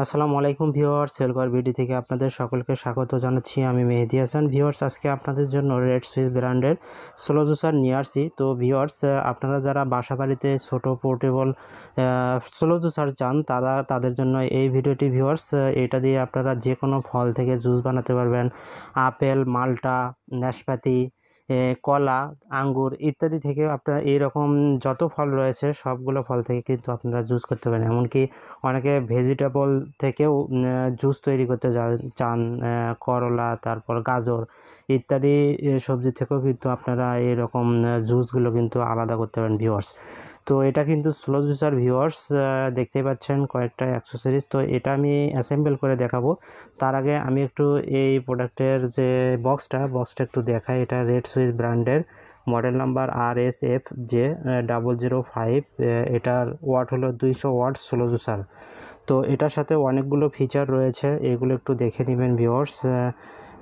আসসালামু আলাইকুম viewers, সেলগর BD থেকে আপনাদের সকলকে স্বাগত জানাচ্ছি। আমি মেহেদি হাসান। ভিউয়ার্স, আজকে আপনাদের জন্য রেড সুইস ব্র্যান্ডের স্লো জুসার নিয়ে আসছি। তো ভিউয়ার্স, আপনারা যারা বাসা বাড়িতে ছোট পোর্টেবল স্লো জুসার চান তাদের জন্য এই ভিডিওটি। ভিউয়ার্স, এটা দিয়ে আপনারা যে কোনো ফল থেকে জুস বানাতে পারবেন। আপেল, মাল্টা, নাশপাতি, কলা, আঙ্গুর ইত্যাদি থেকে আপনারা এইরকম যত ফল রয়েছে সবগুলো ফল থেকে কিন্তু আপনারা জুস করতে পারেন। এমনকি অনেকে ভেজিটেবল থেকেও জুস তৈরি করতে চান। করলা, তারপর গাজর ইত্যাদি সবজি থেকেও কিন্তু আপনারা এরকম জুসগুলো কিন্তু আলাদা করতে পারেন ভিউয়ার্স। তো এটা কিন্তু স্লো জুসার ভিউয়ার্স, দেখতেই পাচ্ছেন কয়েকটা অ্যাক্সেসরিজ। তো এটা আমি অ্যাসেম্বল করে দেখাবো। তার আগে আমি একটু এই প্রোডাক্টের যে বক্সটা একটু দেখাই। এটা রেড সুইস ব্র্যান্ডের, মডেল নাম্বার RSFJ005। এটার ওয়াট হলো 200 ওয়াট স্লো জুসার। তো এটার সাথে অনেকগুলো ফিচার রয়েছে, এগুলো একটু দেখে নেবেন ভিউয়ার্স।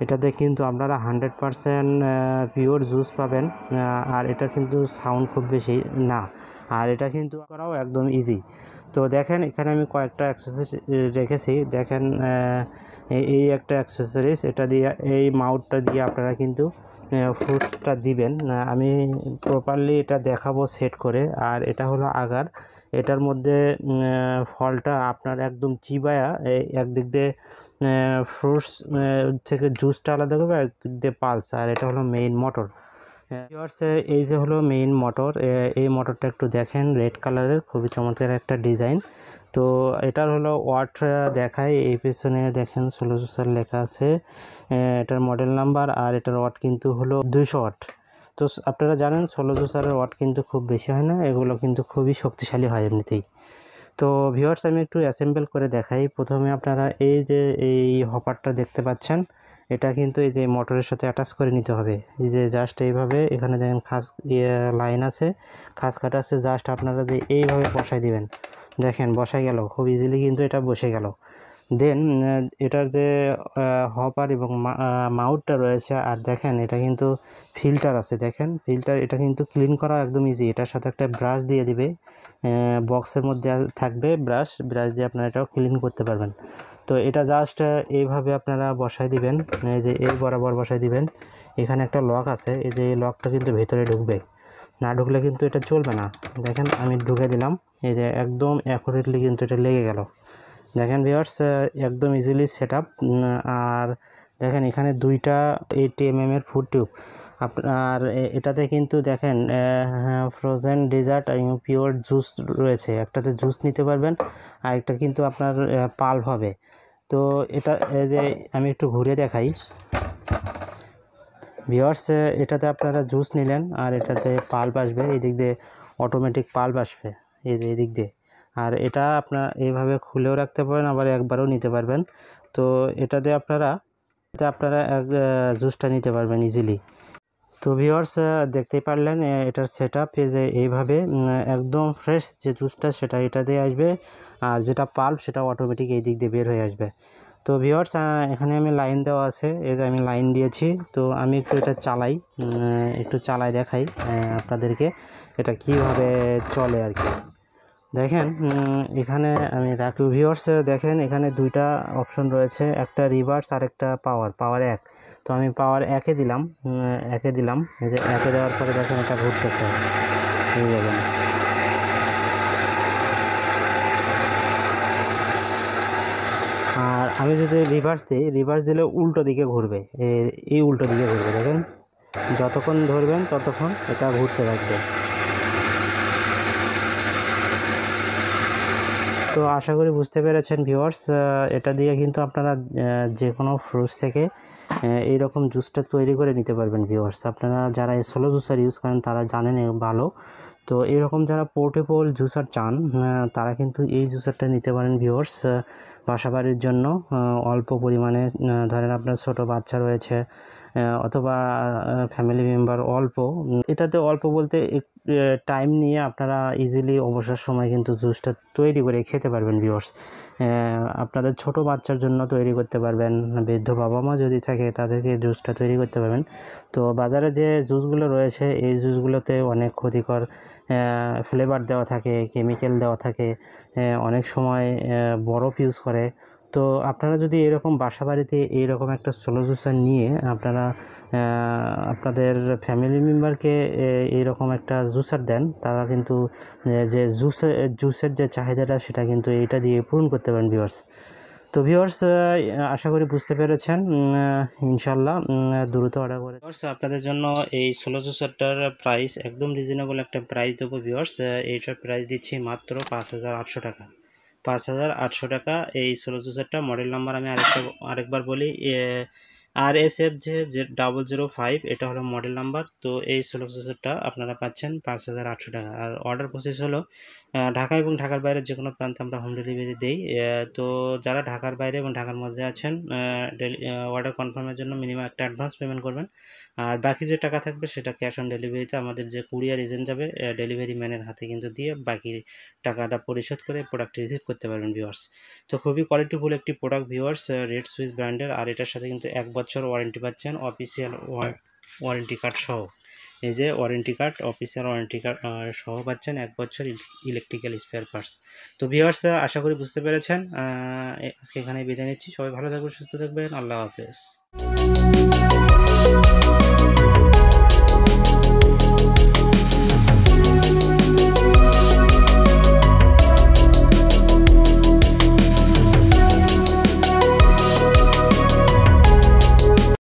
এটাতে কিন্তু আপনারা 100% পিওর জুস পাবেন। আর এটা কিন্তু সাউন্ড খুব বেশি না, আর এটা কিন্তু করাও একদম ইজি। তো দেখেন, এখানে আমি কয়েকটা অ্যাক্সেসরিজ রেখেছি। দেখেন, এই একটা অ্যাক্সেসরিজ, এটা দিয়ে এই মাউথটা দিয়ে আপনারা কিন্তু ফ্রুটটা দিবেন। আমি প্রপারলি এটা দেখাবো সেট করে। আর এটা হলো আগার, এটার মধ্যে ফলটা আপনার একদম চিবায়া একদিক দিয়ে ফ্রুটস থেকে জুসটা আলাদা করবে, আর একদিক দিয়ে পালস। আর এটা হলো মেইন মোটর। এই যে হলো মেইন মোটর। এই মোটরটা একটু দেখেন, রেড কালারের, খুবই চমৎকার একটা ডিজাইন। তো এটার হলো ওয়াট দেখায়, এই পেছনে দেখেন স্লো জুসার লেখা আছে, এটার মডেল নাম্বার। আর এটার ওয়াট কিন্তু হলো 200 ওয়াট। তো আপনারা জানেন স্লো জুসারের ওয়াট কিন্তু খুব বেশি হয় না, এগুলো কিন্তু খুবই শক্তিশালী হয় এমনিতেই। তো ভিউয়ার্স, আমি একটু অ্যাসেম্বল করে দেখাই। প্রথমে আপনারা এই যে এই হপারটা দেখতে পাচ্ছেন, এটা কিন্তু এই যে মোটরের সাথে অ্যাটাচ করে নিতে হবে। এই যে জাস্ট এইভাবে, এখানে দেখেন খাস লাইন আছে, খাস কাটা আছে, জাস্ট আপনারা এইভাবে বসাই দিবেন। দেখেন বসাই গেল, খুব ইজিলি কিন্তু এটা বসে গেল। দেন এটার যে হপার এবং মাউথটা রয়েছে, আর দেখেন এটা কিন্তু ফিল্টার আছে। দেখেন ফিল্টার, এটা কিন্তু ক্লিন করা একদম ইজি। এটার সাথে একটা ব্রাশ দিয়ে দিবে, বক্সের মধ্যে থাকবে ব্রাশ দিয়ে আপনারা এটাও ক্লিন করতে পারবেন। তো এটা জাস্ট এইভাবে আপনারা বসাই দিবেন, এই যে এই বরাবর বসাই দিবেন। এখানে একটা লক আছে, এই যে এই লকটা কিন্তু ভেতরে ঢুকবে, না ঢুকলে কিন্তু এটা চলবে না। দেখেন আমি ঢুকে দিলাম, এই যে একদম অ্যাকুরেটলি কিন্তু এটা লেগে গেল। দেখেন ভিউয়ার্স, একদম ইজিলি সেট আপ। আর দেখেন এখানে দুইটা 80 mm এর ফুড টিউব। আপনার এটাতে কিন্তু দেখেন ফ্রোজেন ডেজার্ট এবং পিওর জুস রয়েছে। একটাতে জুস নিতে পারবেন, আর একটা কিন্তু আপনার পাল্প হবে। তো এটা যে আমি একটু ঘুরে দেখাই ভিউয়ার্স, এটাতে আপনারা জুস নিলেন, আর এটাতে পাল্প আসবে, এই দিক দিয়ে অটোমেটিক পাল্প আসবে, এই দিক দিয়ে। আর এটা আপনারা এইভাবে খুলেও রাখতে পারেন, আবার একবারও নিতে পারবেন। তো এটাতে আপনারা জুসটা নিতে পারবেন ইজিলি। তো ভিউয়ার্স, দেখতেই পারলেন এটার সেট আপ, যে এইভাবে একদম ফ্রেশ যে জুসটা সেটা এটা দিয়ে আসবে, আর যেটা পাল্প সেটা অটোমেটিক এই দিক দিয়ে বের হয়ে আসবে। তো ভিউয়ার্স, এখানে আমি লাইন দেওয়া আছে, এই যে আমি লাইন দিয়েছি। তো আমি একটু এটা চালাই, একটু চালাই দেখাই আপনাদেরকে এটা কিভাবে চলে আর কি। দেখেন এখানে আমি রাখি। ভিউয়ার্স, দেখেন এখানে দুইটা অপশন রয়েছে, একটা রিভার্স আর একটা পাওয়ার এক। তো আমি পাওয়ার একে দিলাম, এই যে একে দেওয়ার পরে দেখেন এটা ঘুরতেছে, এই দেখেন। আর আমি যদি রিভার্স দিলে উল্টো দিকে ঘুরবে, এই উল্টো দিকে ঘুরবে। দেখেন যতক্ষণ ধরবেন ততক্ষণ এটা ঘুরতে থাকবে। তো আশা করি বুঝতে পেরেছেন ভিউয়ার্স, এটা দিয়ে কিন্তু আপনারা যে কোনো ফ্রুটস থেকে এইরকম জুসটা তৈরি করে নিতে পারবেন ভিউয়ার্স। আপনারা যারা স্লো জুসার ইউজ করেন তারা জানেন ভালো। তো এরকম যারা পোর্টেবল জুসার চান তারা কিন্তু এই জুসারটা নিতে পারেন ভিউয়ার্স, বাসাবাড়ির জন্য। অল্প পরিমাণে, ধরেন আপনার ছোট বাচ্চা রয়েছে অথবা ফ্যামিলি মেম্বার অল্প, এটাতে অল্প বলতে টাইম নিয়ে আপনারা ইজিলি অবসর সময় কিন্তু জুসটা তৈরি করে খেতে পারবেন ভিউয়ার্স। আপনাদের ছোট বাচ্চার জন্য তৈরি করতে পারবেন, বৃদ্ধ বাবা মা যদি থাকে তাদেরকে জুসটা তৈরি করতে পারবেন। তো বাজারে যে জুসগুলো রয়েছে এই জুসগুলোতে অনেক ক্ষতিকর ফ্লেভার দেওয়া থাকে, কেমিক্যাল দেওয়া থাকে, অনেক সময় বরফ ইউজ করে। তো আপনারা যদি এরকম বাসা বাড়িতে এইরকম একটা স্লো জুসার নিয়ে আপনারা আপনাদের ফ্যামিলি মেম্বারকে এইরকম একটা জুসার দেন, তারা কিন্তু যে জুসের যে চাহিদাটা সেটা কিন্তু এইটা দিয়ে পূরণ করতে পারেন ভিউয়ার্স। তো ভিউয়ার্স আশা করি বুঝতে পেরেছেন। ইনশাল্লাহ দ্রুত অর্ডার করে ভিউয়ার্স আপনাদের জন্য এই স্লো জুসারটার প্রাইস একদম রিজনেবল একটা প্রাইস দেবো ভিউয়ার্স। এইটার প্রাইস দিচ্ছি মাত্র 5,800 টাকা। 5,800 টাকা এই স্লো জুসারটা। মডেল নাম্বার আমি আরেকবার বলি, RSF যে 005 এটা হলো মডেল নাম্বার। তো এই স্লো জুসারটা আপনারা পাচ্ছেন 5,800 টাকা। আর অর্ডার প্রসেস হলো ঢাকা এবং ঢাকার বাইরে যে কোনো প্রান্তে আমরা হোম ডেলিভারি দিই। তো যারা ঢাকার বাইরে এবং ঢাকার মধ্যে আছেন অর্ডার কনফার্মের জন্য মিনিমাম একটা অ্যাডভান্স পেমেন্ট করবেন, আর বাকি যে টাকা থাকবে সেটা ক্যাশ অন ডেলিভারিতে আমাদের যে কুরিয়ার এজেন্ট যাবে ডেলিভারি ম্যানের হাতে কিন্তু দিয়ে বাকি টাকাটা পরিশোধ করে প্রোডাক্ট রিসিভ করতে পারবেন ভিউয়ার্স। তো খুবই কোয়ালিটিফুল একটি প্রোডাক্ট ভিউয়ার্স, রেড সুইস ব্র্যান্ডের। আর এটার সাথে কিন্তু 1 বছর ওয়ারেন্টি পাচ্ছেন, অফিসিয়াল ওয়ারেন্টি কার্ড সহ। এই যে warranty card, official warranty card সহ পাচ্ছেন 1 বছর ইলেকট্রিক্যাল স্পেয়ার পার্টস। তো ভিউয়ার্স আশা করি বুঝতে পেরেছেন। আজকে এখানে বিদায় নিচ্ছি। সবাই ভালো থাকবেন, সুস্থ থাকবেন। আল্লাহ হাফেজ।